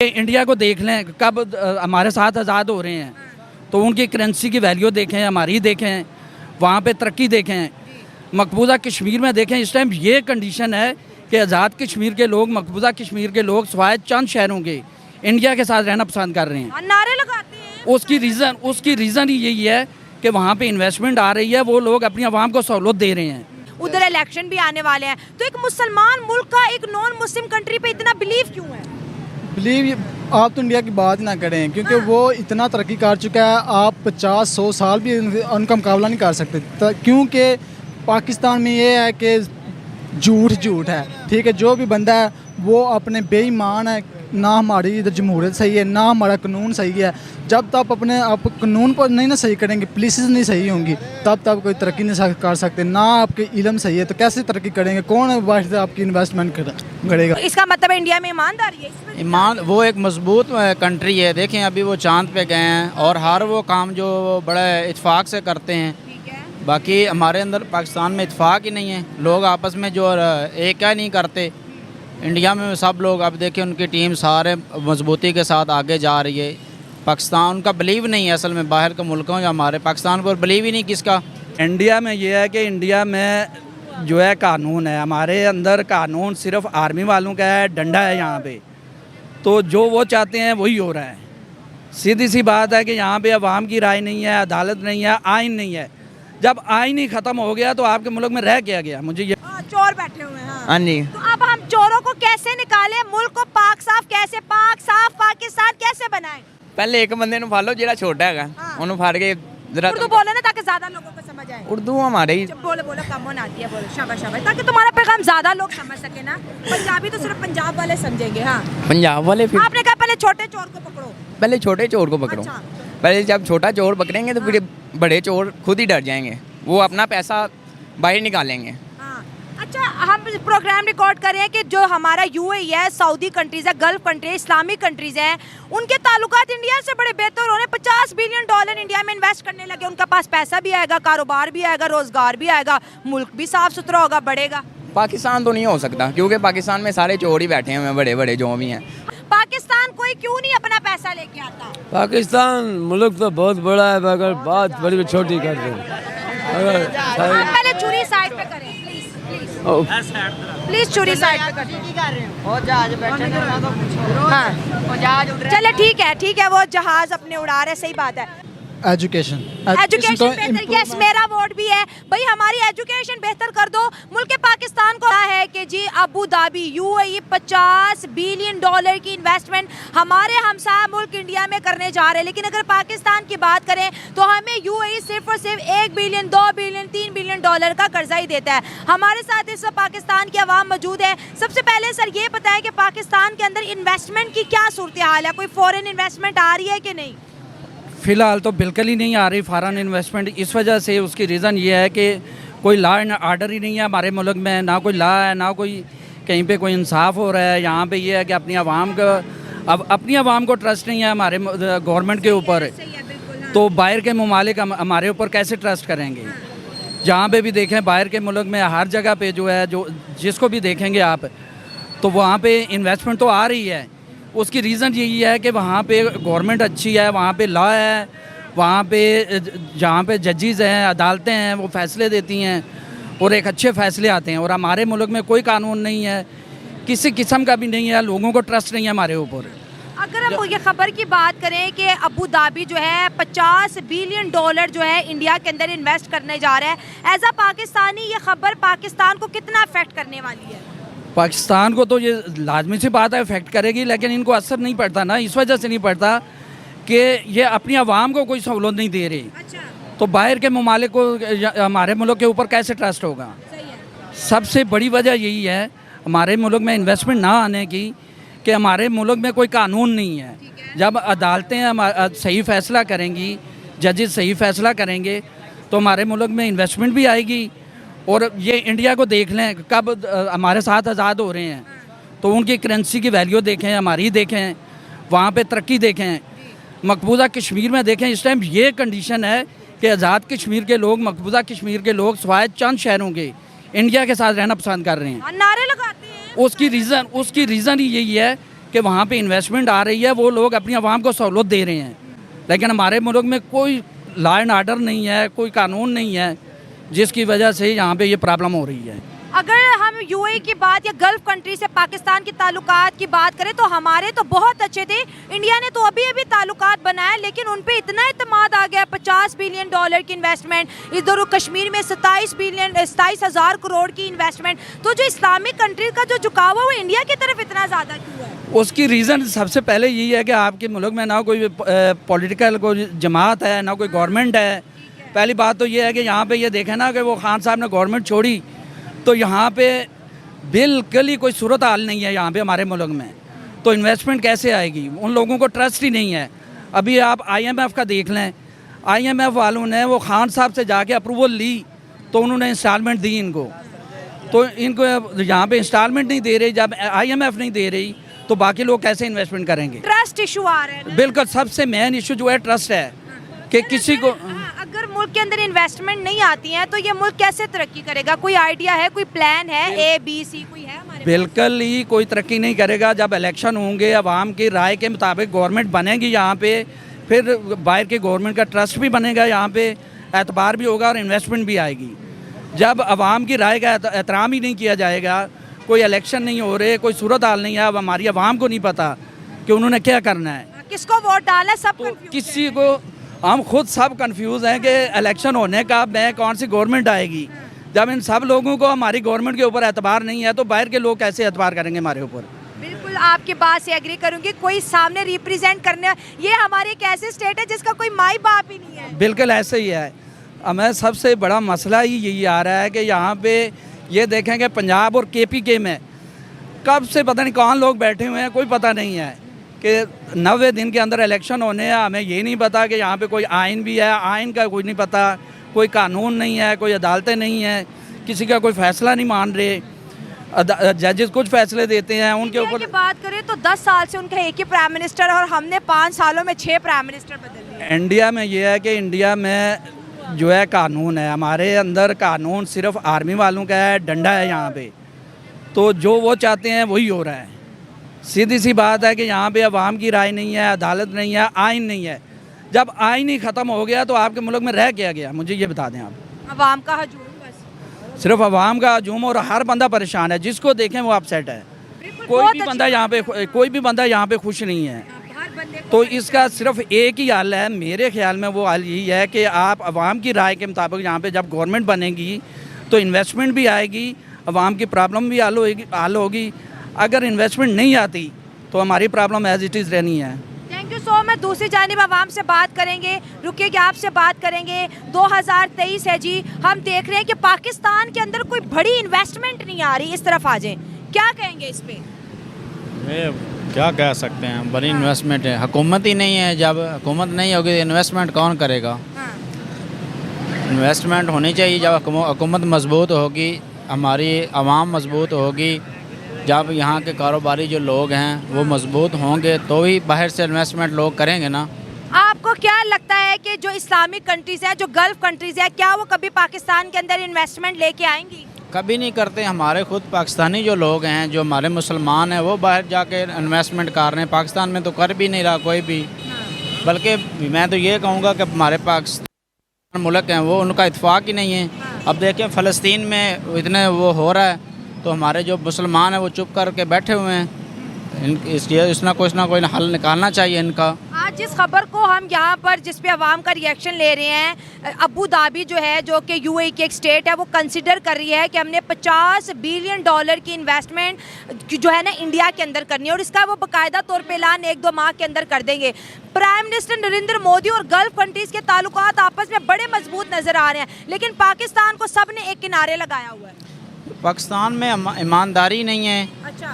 India को देख लें कब हमारे साथ आज़ाद हो रहे हैं तो उनकी करेंसी की वैल्यू देखें, हमारी देखें, वहाँ पे तरक्की देखें। मकबूजा कश्मीर में देखें, इस टाइम ये कंडीशन है कि आज़ाद कश्मीर के लोग, मकबूजा कश्मीर के लोग सिवाय चंद शहरों के इंडिया के साथ रहना पसंद कर रहे हैं। नारे लगाते हैं। उसकी रीज़न ही यही है कि वहाँ पे इन्वेस्टमेंट आ रही है, वो लोग अपनी आवाम को सहूलत दे रहे हैं। उधर इलेक्शन भी आने वाले हैं, तो एक मुसलमान मुल्क का एक नॉन मुस्लिम कंट्री पे इतना बिलीव क्यों है? बिलीव आप तो इंडिया की बात ना करें क्योंकि वो इतना तरक्की कर चुका है, आप 50-100 साल भी उनका मुकाबला नहीं कर सकते क्योंकि पाकिस्तान में ये है कि झूठ है। ठीक है, जो भी बंदा है वो अपने बेईमान है। ना हमारी इधर जमहूरियत सही है, ना हमारा कानून सही है। जब तक अपने आप कानून पर नहीं ना सही करेंगे, पुलिस नहीं सही होंगी, तब तक कोई तरक्की नहीं कर सकते। ना आपके इल्म सही है तो कैसे तरक्की करेंगे? कौन वाहिद आपकी इन्वेस्टमेंट करेगा? इसका मतलब इंडिया में ईमानदारी है। ईमान वो एक मजबूत कंट्री है। देखें अभी वो चांद पे गए हैं और हर वो काम जो बड़े इत्फाक से करते हैं। बाकी हमारे अंदर पाकिस्तान में इत्फाक ही नहीं है, लोग आपस में जो एक नहीं करते। इंडिया में सब लोग अब देखें उनकी टीम सारे मजबूती के साथ आगे जा रही है। पाकिस्तान उनका बिलीव नहीं है असल में, बाहर के मुल्कों या हमारे पाकिस्तान पर बिलीव ही नहीं किसका। इंडिया में ये है कि इंडिया में जो है कानून है, हमारे अंदर कानून सिर्फ आर्मी वालों का है, डंडा है यहाँ पे। तो जो वो चाहते हैं वही हो रहा है। सीधी सी बात है कि यहाँ पे अवाम की राय नहीं है, अदालत नहीं है, आइन नहीं है। जब आइन ही ख़त्म हो गया तो आपके मुल्क में रह क्या गया? मुझे ये चोर बैठे हुए हैं। हाँ जी, तो अब हम चोरों को कैसे निकालें? मुल्क को पाक साफ पाकिस्तान कैसे बनाएं? पहले एक बंदे ਨੂੰ ਫਾਲੋ ਜਿਹੜਾ ਛੋਟਾ ਹੈਗਾ ਉਹਨੂੰ ਫੜ ਕੇ जरा उर्दू बोले ना ताकि ज्यादा लोगों को समझ आए। उर्दू हमारे ही बोले कम होना आती है, बोलो शाबाश शाबाश, ताकि तुम्हारा पैगाम ज्यादा लोग समझ सके ना। पंजाबी तो सिर्फ पंजाब वाले समझेंगे। हाँ, पंजाब वाले फिर आपने कहा पहले छोटे चोर को पकड़ो। पहले छोटे चोर को पकड़ो। अच्छा। पहले जब छोटा चोर पकड़ेंगे तो फिर बड़े चोर खुद ही डर जाएंगे, वो अपना पैसा बाहर निकालेंगे। हाँ। अच्छा, हम प्रोग्राम रिकॉर्ड कर रहे हैं कि जो हमारा यूएई है, सऊदी कंट्रीज है, गल्फ कंट्री, इस्लामिक कंट्रीज हैं, उनके ताल्लुकात इंडिया से बड़े बेहतर हो रहे हैं। $50 बिलियन इंडिया में इन्वेस्ट करने लगे। उनका पास पैसा भी आएगा, कारोबार भी आएगा, रोजगार भी आएगा, मुल्क भी साफ सुथरा होगा, बढ़ेगा। पाकिस्तान तो नहीं हो सकता क्योंकि पाकिस्तान में सारे चोर ही बैठे हुए हैं, बड़े बड़े जो भी हैं। पाकिस्तान कोई क्यों नहीं अपना पैसा लेके आता? पाकिस्तान मुल्क तो बहुत बड़ा है मगर बात बड़ी छोटी कर रहे हैं। आप पहले चुरी साइड पे करें प्लीज चुरी साइड पे करें। हाँ, चले ठीक है, वो जहाज अपने उड़ा रहे, सही बात है। एजुकेशन बेहतर, यस मेरा वोट भी है भाई, हमारी एजुकेशन बेहतर कर दो। मुल्क पाकिस्तान को है कि जी अबू धाबी यूएई $50 बिलियन की इन्वेस्टमेंट हमारे हमसाया मुल्क इंडिया में करने जा रहे हैं। लेकिन अगर पाकिस्तान की बात करें तो हमें यूएई सिर्फ और सिर्फ $1 बिलियन, $2 बिलियन, $3 बिलियन का कर्जा ही देता है। हमारे साथ इस वक्त पाकिस्तान की आवाम मौजूद है। सबसे पहले सर ये बताएं कि पाकिस्तान के अंदर इन्वेस्टमेंट की क्या सूरत हाल है? कोई फॉरेन इन्वेस्टमेंट आ रही है कि नहीं? फ़िलहाल तो बिल्कुल ही नहीं आ रही फॉरेन इन्वेस्टमेंट। इस वजह से उसकी रीज़न ये है कि कोई लॉ एंड आर्डर ही नहीं है हमारे मुल्क में, ना कोई लॉ है, ना कोई कहीं पे कोई इंसाफ हो रहा है। यहाँ पे ये है कि अपनी आवाम को ट्रस्ट नहीं है हमारे गवर्नमेंट के ऊपर, तो बाहर के ममालिक हमारे ऊपर कैसे ट्रस्ट करेंगे? जहाँ पे भी देखें बाहर के मुल्क में हर जगह पे जो है, जो जिसको भी देखेंगे आप, तो वहाँ पे इन्वेस्टमेंट तो आ रही है। उसकी रीज़न यही है कि वहाँ पे गवर्नमेंट अच्छी है, वहाँ पे लॉ है, वहाँ पे जहाँ पे जजेस हैं, अदालतें हैं, वो फैसले देती हैं और एक अच्छे फैसले आते हैं। और हमारे मुल्क में कोई कानून नहीं है, किसी किस्म का भी नहीं है, लोगों को ट्रस्ट नहीं है हमारे ऊपर। अगर हम ये खबर की बात करें कि अबू धाबी जो है $50 बिलियन जो है इंडिया के अंदर इन्वेस्ट करने जा रहा है, एज अ पाकिस्तानी ये खबर पाकिस्तान को कितना अफेक्ट करने वाली है? पाकिस्तान को तो ये लाजमी सी बात है इफेक्ट करेगी, लेकिन इनको असर नहीं पड़ता ना। इस वजह से नहीं पड़ता कि ये अपनी आवाम को कोई सहूलत नहीं दे रही। अच्छा। तो बाहर के ममालिक को हमारे मुल्क के ऊपर कैसे ट्रस्ट होगा? सही है। सबसे बड़ी वजह यही है हमारे मुल्क में इन्वेस्टमेंट ना आने की कि हमारे मुल्क में कोई कानून नहीं है। जब अदालतें सही फैसला करेंगी, जजेस सही फैसला करेंगे, तो हमारे मुल्क में इन्वेस्टमेंट भी आएगी। और ये इंडिया को देख लें कब हमारे साथ आज़ाद हो रहे हैं तो उनकी करेंसी की वैल्यू देखें, हमारी देखें, वहाँ पे तरक्की देखें। मकबूजा कश्मीर में देखें, इस टाइम ये कंडीशन है कि आज़ाद कश्मीर के लोग, मकबूजा कश्मीर के लोग सिवाय चंद शहरों के इंडिया के साथ रहना पसंद कर रहे हैं। नारे लगाते हैं। उसकी रीज़न ही यही है कि वहाँ पे इन्वेस्टमेंट आ रही है, वो लोग अपनी आवाम को सहूलत दे रहे हैं, लेकिन हमारे मुल्क में कोई लॉ एंड आर्डर नहीं है, कोई कानून नहीं है, जिसकी वजह से यहाँ पे ये प्रॉब्लम हो रही है। अगर हम यूएई की बात या गल्फ कंट्री से पाकिस्तान की ताल्लुकात की बात करें तो हमारे तो बहुत अच्छे थे। इंडिया ने तो अभी अभी ताल्लुकात बनाए, लेकिन उन पे इतना इत्मीनान आ गया, $50 बिलियन की इन्वेस्टमेंट, इधर कश्मीर में 27,000 करोड़ की इन्वेस्टमेंट। तो जो इस्लामिक कंट्री का जो झुकाव है वो इंडिया की तरफ इतना ज़्यादा क्यों है? उसकी रीज़न सबसे पहले यही है कि आपके मुल्क में ना कोई पॉलिटिकल कोई जमात है, ना कोई गवर्नमेंट है। पहली बात तो ये है कि यहाँ पे ये देखें ना कि वो खान साहब ने गवर्नमेंट छोड़ी तो यहाँ पे बिल्कुल ही कोई सूरत हाल नहीं है यहाँ पे हमारे मुल्क में, तो इन्वेस्टमेंट कैसे आएगी? उन लोगों को ट्रस्ट ही नहीं है। अभी आप IMF का देख लें, IMF वालों ने वो खान साहब से जाके अप्रूवल ली तो उन्होंने इंस्टॉलमेंट दी इनको, तो इनको यहाँ पे इंस्टॉलमेंट नहीं दे रही। जब IMF नहीं दे रही तो बाकी लोग कैसे इन्वेस्टमेंट करेंगे? ट्रस्ट इशू आ रहा है। बिल्कुल, सबसे मेन इशू जो है ट्रस्ट है कि किसी को अगर मुल्क के अंदर इन्वेस्टमेंट नहीं आती है तो ये मुल्क कैसे तरक्की करेगा? कोई आइडिया है, कोई प्लान है, ABC कोई है हमारे? बिल्कुल ही कोई तरक्की नहीं करेगा। जब इलेक्शन होंगे, आवाम की राय के मुताबिक गवर्नमेंट बनेगी यहाँ पे, फिर बाहर के गवर्नमेंट का ट्रस्ट भी बनेगा, यहाँ पे एतबार भी होगा और इन्वेस्टमेंट भी आएगी। जब आवाम की राय का एहतराम ही नहीं किया जाएगा, कोई इलेक्शन नहीं हो रहे, कोई सूरत हाल नहीं है, अब हमारी आवाम को नहीं पता कि उन्होंने क्या करना है, किसको वोट डालना है, सब तो confused किसी है। को हम खुद सब कंफ्यूज हैं कि इलेक्शन होने का मैं कौन सी गवर्नमेंट आएगी। जब इन सब लोगों को हमारी गवर्नमेंट के ऊपर एतबार नहीं है तो बाहर के लोग कैसे एतबार करेंगे हमारे ऊपर? बिल्कुल आपकी बात से एग्री करूंगी। कोई सामने रिप्रेजेंट करने, ये हमारी एक ऐसी स्टेट है जिसका कोई माई बाप ही नहीं है। बिल्कुल ऐसे ही है। हमें सबसे बड़ा मसला ही यही आ रहा है कि यहाँ पे ये देखें कि पंजाब और KPK में कब से पता नहीं कौन लोग बैठे हुए हैं, कोई पता नहीं है कि 90 दिन के अंदर इलेक्शन होने हैं। हमें ये नहीं पता कि यहाँ पे कोई आइन भी है, आइन का कोई नहीं पता, कोई कानून नहीं है, कोई अदालतें नहीं है, किसी का कोई फैसला नहीं मान रहे। जजेस कुछ फैसले देते हैं उनके ऊपर। बात करें तो 10 साल से उनका एक ही प्राइम मिनिस्टर और हमने 5 सालों में 6 प्राइम मिनिस्टर बदल लिए। इंडिया में ये है कि इंडिया में जो है कानून है, हमारे अंदर कानून सिर्फ आर्मी वालों का है, डंडा है यहाँ पे, तो जो वो चाहते हैं वही हो रहा है। सीधी सी बात है कि यहाँ पे अवाम की राय नहीं है, अदालत नहीं है, आइन नहीं है। जब आइन ही ख़त्म हो गया तो आपके मुल्क में रह क्या गया? मुझे ये बता दें आप। अवाम का हजूम, बस सिर्फ अवाम का हजूम, और हर बंदा परेशान है, जिसको देखें वो अपसेट है। कोई भी बंदा यहाँ पे खुश नहीं है। तो इसका सिर्फ एक ही हल है मेरे ख्याल में, वो हल यही है कि आप अवाम की राय के मुताबिक यहाँ पे जब गवर्नमेंट बनेगी तो इन्वेस्टमेंट भी आएगी, अवाम की प्रॉब्लम भी हल होगी। अगर इन्वेस्टमेंट नहीं आती तो हमारी प्रॉब्लम एज इट इज़ रहनी है। Thank you so much. दूसरी जानिब आवाम से बात करेंगे, रुकिए कि आपसे बात करेंगे। 2023 है जी, हम देख रहे हैं कि पाकिस्तान के अंदर कोई बड़ी इन्वेस्टमेंट नहीं आ रही। इस तरफ आ जाए, क्या कहेंगे इस पे? क्या कह सकते हैं, बड़ी इन्वेस्टमेंट है, हुकूमत ही नहीं है। जब हुकूमत नहीं होगी तो इन्वेस्टमेंट कौन करेगा? इन्वेस्टमेंट होनी चाहिए। जब हुकूमत मजबूत होगी, हमारी आवाम मजबूत होगी, जब यहाँ के कारोबारी जो लोग हैं वो मजबूत होंगे तो ही बाहर से इन्वेस्टमेंट लोग करेंगे ना। आपको क्या लगता है कि जो इस्लामिक कंट्रीज़ हैं, जो गल्फ कंट्रीज़ हैं, क्या वो कभी पाकिस्तान के अंदर इन्वेस्टमेंट लेके आएंगी? कभी नहीं करते। हमारे खुद पाकिस्तानी जो लोग हैं, जो हमारे मुसलमान हैं, वो बाहर जाके इन्वेस्टमेंट कर रहे हैं। पाकिस्तान में तो कर भी नहीं रहा कोई भी। बल्कि मैं तो ये कहूँगा कि हमारे पाकिस्तान मुल्क हैं वो उनका इत्फाक ही नहीं है। अब देखिए फ़लस्तीन में इतने वो हो रहा है तो हमारे जो मुसलमान हैं वो चुप करके बैठे हुए हैं। इसना कोई हल निकालना चाहिए इनका। आज जिस खबर को हम यहाँ पर जिस पे अवाम का रिएक्शन ले रहे हैं, अबू धाबी जो है, जो कि यूएई की एक स्टेट है, वो कंसिडर कर रही है कि हमने $50 बिलियन की इन्वेस्टमेंट जो है ना इंडिया के अंदर करनी है, और इसका वो बाकायदा तौर पे ऐलान 1-2 माह के अंदर कर देंगे। प्राइम मिनिस्टर नरेंद्र मोदी और गल्फ कंट्रीज़ के ताल्लुकात आपस में बड़े मजबूत नज़र आ रहे हैं, लेकिन पाकिस्तान को सब ने एक किनारे लगाया हुआ है। पाकिस्तान में ईमानदारी नहीं है। अच्छा,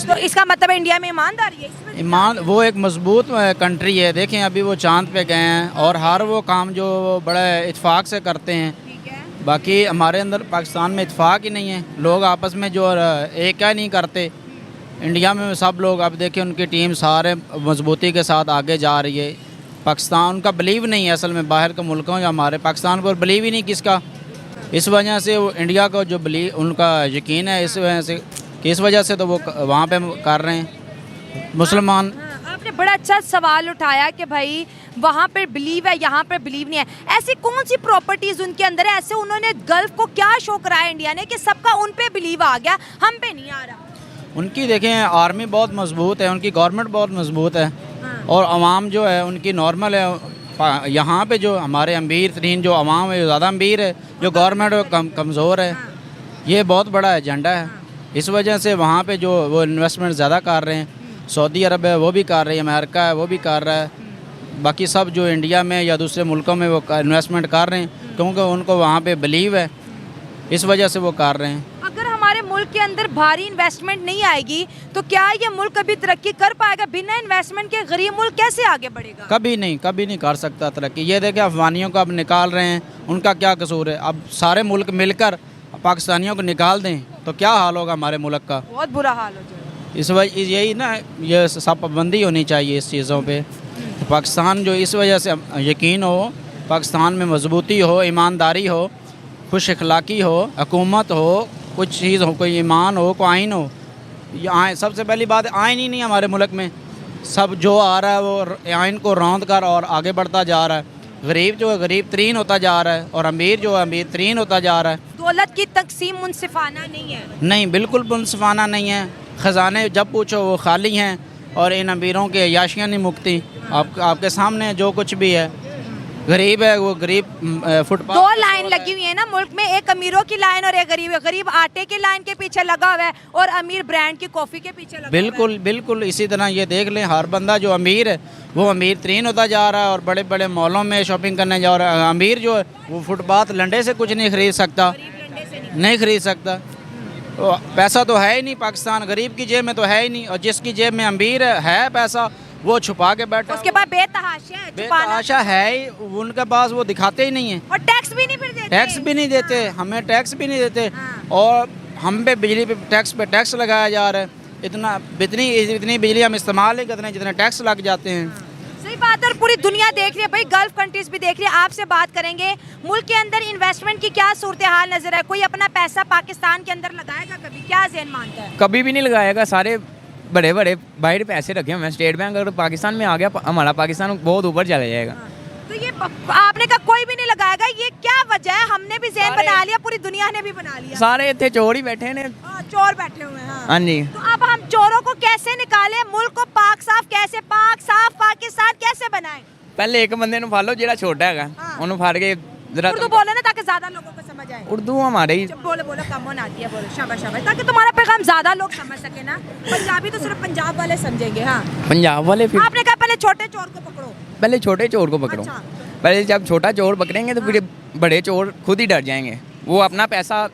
तो इसका मतलब है इंडिया में ईमानदारी है? वो एक मजबूत कंट्री है। देखें अभी वो चांद पे गए हैं और हर वो काम जो बड़े इत्फाक से करते हैं। ठीक है। बाकी हमारे अंदर पाकिस्तान में इत्फाक ही नहीं है। लोग आपस में जो एक क्या नहीं करते। इंडिया में सब लोग, अब देखिए उनकी टीम सारे मजबूती के साथ आगे जा रही है। पाकिस्तान उनका बिलीव नहीं है असल में, बाहर के मुल्कों या हमारे पाकिस्तान पर बिलीव ही नहीं किसका। इस वजह से वो इंडिया को जो उनका यकीन है, इस वजह से तो वो वहाँ पे कर रहे हैं। मुसलमान। हाँ, आपने बड़ा अच्छा सवाल उठाया कि भाई वहाँ पर बिलीव है, यहाँ पर बिलीव नहीं है। ऐसी कौन सी प्रॉपर्टीज उनके अंदर है, ऐसे उन्होंने गल्फ को क्या शो कराया इंडिया ने कि सबका उन पे बिलीव आ गया, हम पे नहीं आ रहा? उनकी देखें आर्मी बहुत मजबूत है, उनकी गवर्नमेंट बहुत मजबूत है, और अवाम जो है उनकी नॉर्मल है। यहाँ पे जो हमारे अमीर तरीन जो अवाम है ज़्यादा अमीर है, जो गवर्नमेंट कमज़ोर है। ये बहुत बड़ा एजेंडा है। इस वजह से वहाँ पे जो वो इन्वेस्टमेंट ज़्यादा कर रहे हैं, सऊदी अरब है वो भी कर रही है, अमेरिका है वो भी कर रहा है, बाकी सब जो इंडिया में या दूसरे मुल्कों में वो इन्वेस्टमेंट कर रहे हैं, क्योंकि उनको वहाँ पे बिलीव है, इस वजह से वो कर रहे हैं। अगर हमारे मुल्क के अंदर भारी इन्वेस्टमेंट नहीं आएगी तो क्या ये मुल्क कभी तरक्की कर पाएगा? बिना इन्वेस्टमेंट के गरीब मुल्क कैसे आगे बढ़ेगा? कभी नहीं कर सकता तरक्की। ये देखें अफगानियों को अब निकाल रहे हैं, उनका क्या कसूर है? अब सारे मुल्क मिलकर पाकिस्तानियों को निकाल दें तो क्या हाल होगा हमारे मुल्क का? बहुत बुरा हाल हो जाएगा। इस वजह यही ना, ये सब पाबंदी होनी चाहिए इस चीज़ों पे। तो पाकिस्तान जो इस वजह से यकीन हो, पाकिस्तान में मजबूती हो, ईमानदारी हो, खुश अखलाकी हो, हुकूमत हो, कुछ चीज़ हो, कोई ईमान हो, कोई आइन हो। ये आइन सबसे पहली बात, आइन ही नहीं हमारे मुल्क में। सब जो आ रहा है वो आइन को रौंद कर और आगे बढ़ता जा रहा है। गरीब जो है गरीब तरीन होता जा रहा है, और अमीर जो है अमीर तरीन होता जा रहा है। दौलत की तकसीम मुनसिफाना नहीं है। नहीं, बिल्कुल मुनसिफाना नहीं है। ख़जाने जब पूछो वो खाली हैं, और इन अमीरों के याशियाँ नहीं मुकती। आपके सामने जो कुछ भी है, गरीब है वो गरीब फुटपाथ। दो लाइन लगी हुई है ना मुल्क में, एक अमीरों की लाइन और एक गरीब है। गरीब आटे की लाइन के पीछे लगा हुआ है और अमीर ब्रांड की कॉफ़ी के पीछे लगा बिल्कुल हुआ है। बिल्कुल इसी तरह ये देख लें, हर बंदा जो अमीर है वो अमीर तरीन होता जा रहा है, और बड़े बड़े मॉलों में शॉपिंग करने जा रहा है। अमीर जो है वो फुटपाथ लंडे से कुछ नहीं खरीद सकता, नहीं खरीद सकता। तो पैसा तो है ही नहीं, पाकिस्तान गरीब की जेब में तो है ही नहीं, और जिसकी जेब में अमीर है पैसा वो छुपा के बैठा, उसके पास बेतहाशा है, बेतहाशा है ही, उनके पास वो दिखाते ही नहीं है। और टैक्स भी नहीं फिर देते। टैक्स भी नहीं देते, हमें टैक्स भी नहीं देते, और हम पे बिजली पे टैक्स लगाया जा रहा है। इतनी बिजली हम इस्तेमाल नहीं करते हैं जितने टैक्स लग जाते हैं। सही बात है, और पूरी दुनिया देख रही है भाई, गल्फ कंट्रीज भी देख रही है। आपसे बात करेंगे, मुल्क के अंदर इन्वेस्टमेंट की क्या सूरत हाल नजर है? कोई अपना पैसा पाकिस्तान के अंदर लगाएगा कभी? क्या ज़हन मानता है? कभी भी नहीं लगाएगा। सारे बड़े बड़े बाहर पैसे रखे हुए हैं। स्टेट बैंक अगर पाकिस्तान में आ गया, हमारा पाकिस्तान बहुत ऊपर चला जाएगा। तो ये आपने कहा कोई भी नहीं लगाएगा, ये क्या वजह है? हमने भी ज़हन बना लिया, पूरी दुनिया ने भी बना लिया। सारे इतने चोर ही बैठे हैं। चोर बैठे हुए हैं। हाँ जी। तो अब हम चोरों को कैसे निकालें? मुल्क को पाक साफ कैसे, पाक साफ पाकिस्तान कैसे बनाएं? पहले एक बंदे ਨੂੰ ਫਾਲੋ ਜਿਹੜਾ ਛੋਟਾ ਹੈਗਾ, ਉਹਨੂੰ ਫੜ ਕੇ जरा उर्दू बोले ना ताकि ज्यादा लोगों को समझ आए। उर्दू हमारे ही बोले बोले कम होना आती है, बोलो शाबाश शाबाश, ताकि तुम्हारा पैगाम ज्यादा लोग समझ सके ना। पंजाबी तो सिर्फ पंजाब वाले समझेंगे। हाँ, पंजाब वाले फिर आपने कहा पहले छोटे चोर को पकड़ो। पहले छोटे चोर को पकड़ो। अच्छा। पहले जब छोटा चोर पकड़ेंगे तो फिर बड़े चोर खुद ही डर जाएंगे, वो अपना पैसा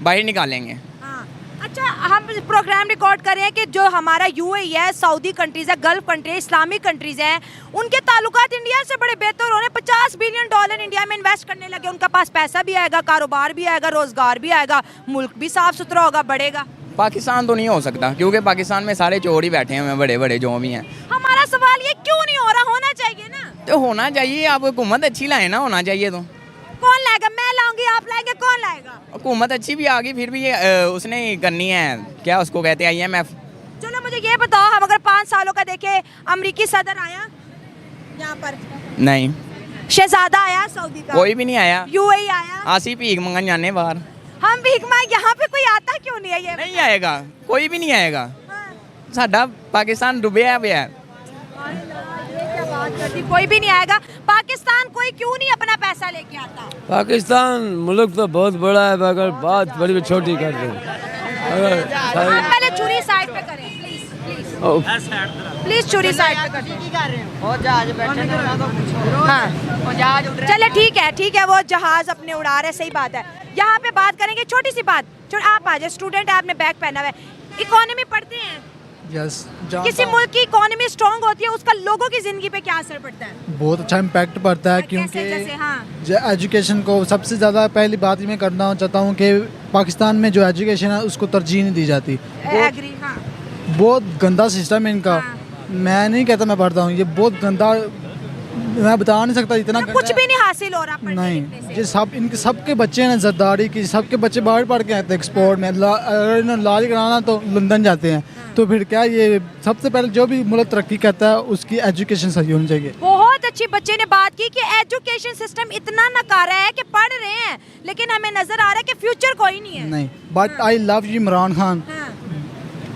बाहर निकालेंगे। हाँ। अच्छा, हम प्रोग्राम रिकॉर्ड कर रहे हैं कि जो हमारा यूएई है, सऊदी कंट्रीज है, गल्फ कंट्री है, इस्लामिक कंट्रीज हैं, उनके ताल्लुकात इंडिया से बड़े बेहतर होने। $50 बिलियन इंडिया में इन्वेस्ट करने लगे। उनका पास पैसा भी आएगा, कारोबार भी आएगा, रोजगार भी आएगा, मुल्क भी साफ सुथरा होगा, बढ़ेगा। पाकिस्तान तो नहीं हो सकता, क्योंकि पाकिस्तान में सारे चोर ही बैठे हुए हैं, बड़े बड़े जो भी हैं। हमारा सवाल ये क्यों नहीं हो रहा? होना चाहिए ना। तो होना चाहिए, आप हुकूमत अच्छी लाए ना, होना चाहिए। तो कौन लाएगा? मैं लाऊंगी, आप लाएंगे, कौन लाएगा? हुकूमत अच्छी भी आ गई, फिर भी ये उसने ही करनी है, क्या उसको कहते हैं, IMF। चलो मुझे ये बताओ, हम अगर 5 सालों का देखें, अमरीकी सदर आया यहाँ पर? नहीं, शहजादा आया सऊदी का? कोई भी नहीं आया। यूएई आया? आसी भीख मंगन जाने बाहर। हम भीख मांग, यहाँ पे कोई आता क्यों नहीं है? ये नहीं आएगा, कोई भी नहीं आएगा। हाँ। साडा पाकिस्तान डुबया पिया है। ये क्या बात करती, कोई भी नहीं आएगा। पाकिस्तान कोई क्यों नहीं अपना पैसा लेके आता? पाकिस्तान मुल्क तो बहुत बड़ा है, मगर बात बड़ी छोटी कर रहे हैं। आप पहले चूरी साइड पे करें, प्लीज प्लीज चूरी साइड पे करें। हाँ, चले ठीक है, वो जहाज अपने उड़ा रहे, सही बात है। यहाँ पे बात करेंगे छोटी सी बात। आप आ जाए, स्टूडेंट है, आपने बैग पहना हुआ है, इकोनॉमी पढ़ते हैं। यस, किसी मुल्क की इकोनॉमी स्ट्रांग होती है, उसका लोगों की जिंदगी पे क्या असर पड़ता है? बहुत अच्छा इम्पैक्ट पड़ता है, क्योंकि जैसे हाँ, एजुकेशन को सबसे ज़्यादा पहली बात मैं करना चाहता हूँ कि पाकिस्तान में जो एजुकेशन है उसको तरजीह नहीं दी जाती। एग्री। हाँ, बहुत गंदा सिस्टम है इनका। हाँ। मैं नहीं कहता मैं पढ़ता हूँ, ये बहुत गंदा मैं बता नहीं सकता इतना कुछ भी नहीं हासिल हो रहा पढ़ने नहीं। लिखने से। ये सब इनके सबके बच्चे हैं जरदारी की, सबके बच्चे बाहर पढ़ के आते हैं एक्सपोर्ट में। अगर इन्हें इलाज कराना तो लंदन जाते हैं। तो फिर क्या, ये सबसे पहले जो भी मुल्क तरक्की करता है उसकी एजुकेशन सही होनी चाहिए। बहुत अच्छी बच्चे ने बात की कि एजुकेशन सिस्टम इतना नकारा है कि पढ़ रहे हैं लेकिन हमें नजर आ रहा है कि फ्यूचर कोई नहीं है। नहीं, but I love you Imran Khan हाँ।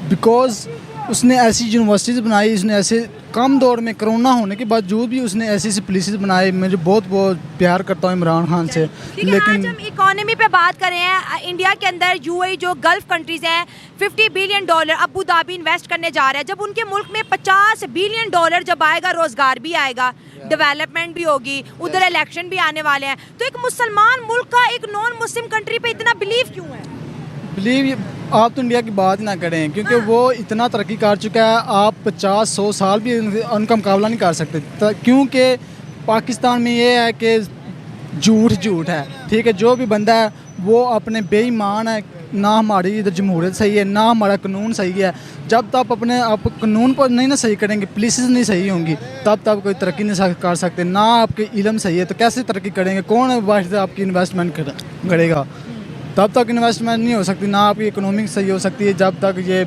बिकॉज उसने ऐसी यूनिवर्सिटीज़ बनाई, उसने ऐसे कम दौर में कोरोना होने के बावजूद भी उसने ऐसी ऐसी प्लेसेस बनाए। मुझे बहुत बहुत प्यार करता हूँ इमरान खान से। ठीक है, आज हम इकोनॉमी पे बात कर रहे हैं। इंडिया के अंदर यूएई जो गल्फ कंट्रीज हैं $50 बिलियन अबू धाबी इन्वेस्ट करने जा रहा है। जब उनके मुल्क में $50 बिलियन जब आएगा, रोजगार भी आएगा, डेवलपमेंट भी होगी, उधर इलेक्शन भी आने वाले हैं, तो एक मुसलमान मुल्क का एक नॉन मुस्लिम कंट्री पे इतना बिलीव क्यों है? बिलीव, आप तो इंडिया की बात ना करें क्योंकि वो इतना तरक्की कर चुका है। आप 50-100 साल भी उनका मुकाबला नहीं कर सकते क्योंकि पाकिस्तान में ये है कि झूठ है। ठीक है, जो भी बंदा है वो अपने बेईमान है। ना हमारी इधर जमहूरियत सही है, ना हमारा कानून सही है। जब तक अपने आप कानून पर नहीं ना सही करेंगे, पुलिसेस नहीं सही होंगी, तब कोई तरक्की नहीं कर सकते। ना आपके इल्म सही है तो कैसे तरक्की करेंगे? कौन वाहिद आपकी इन्वेस्टमेंट करेगा? तब तक इन्वेस्टमेंट नहीं हो सकती, ना आपकी इकोनॉमिक सही हो सकती है जब तक ये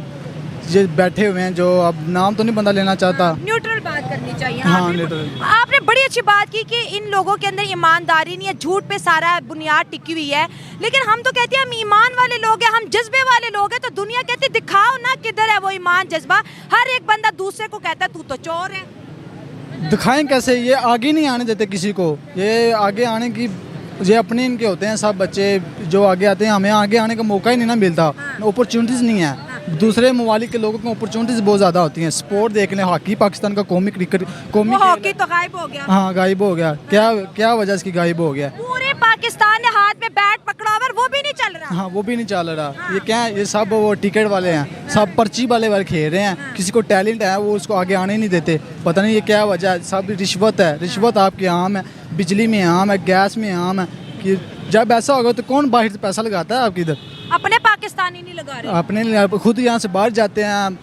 बैठे हुए हैं जो अब नाम तो नहीं बंदा लेना चाहता। न्यूट्रल बात करनी चाहिए। हाँ, न्यूट्रल। आपने बड़ी अच्छी बात की कि इन लोगों के अंदर ईमानदारी नहीं है, झूठ पे सारा बुनियाद टिकी हुई है। लेकिन हम तो कहते हैं हम ईमान वाले लोग हैं, हम जज्बे वाले लोग हैं। तो दुनिया कहती है दिखाओ ना किधर है वो ईमान जज्बा। हर एक बंदा दूसरे को कहता है तू तो चोर है। दिखाएं कैसे? ये आगे नहीं आने देते किसी को। ये आगे आने की, ये अपने इनके होते हैं सब बच्चे जो आगे आते हैं। हमें आगे आने का मौका ही नहीं ना मिलता, अपॉर्चुनिटीज़ नहीं है। दूसरे ममालिक के लोगों को अपॉर्चुनिटीज़ बहुत ज़्यादा होती हैं। स्पोर्ट देख लें, हॉकी, पाकिस्तान का कौमी क्रिकेट, कौमी हॉकी तो गायब हो गया। हाँ, गायब हो गया। क्या वजह इसकी गायब हो गया? पूरे पाकिस्तान ने हाथ में बैट पकड़ा हुआ, वो भी नहीं चल रहा। हाँ, वो भी नहीं चल रहा। ये क्या है? ये सब वो टिकट वाले हैं, सब पर्ची वाले खेल रहे हैं। किसी को टैलेंट है वो उसको आगे आने ही नहीं देते। पता नहीं ये क्या वजह है। सब रिश्वत है। रिश्वत आपकी आम है, बिजली में आम है, गैस में आम है। कि जब ऐसा होगा तो कौन बाहर से पैसा लगाता है आपकी इधर? अपने पाकिस्तानी नहीं लगा रहे। अपने खुद यहाँ से बाहर जाते हैं,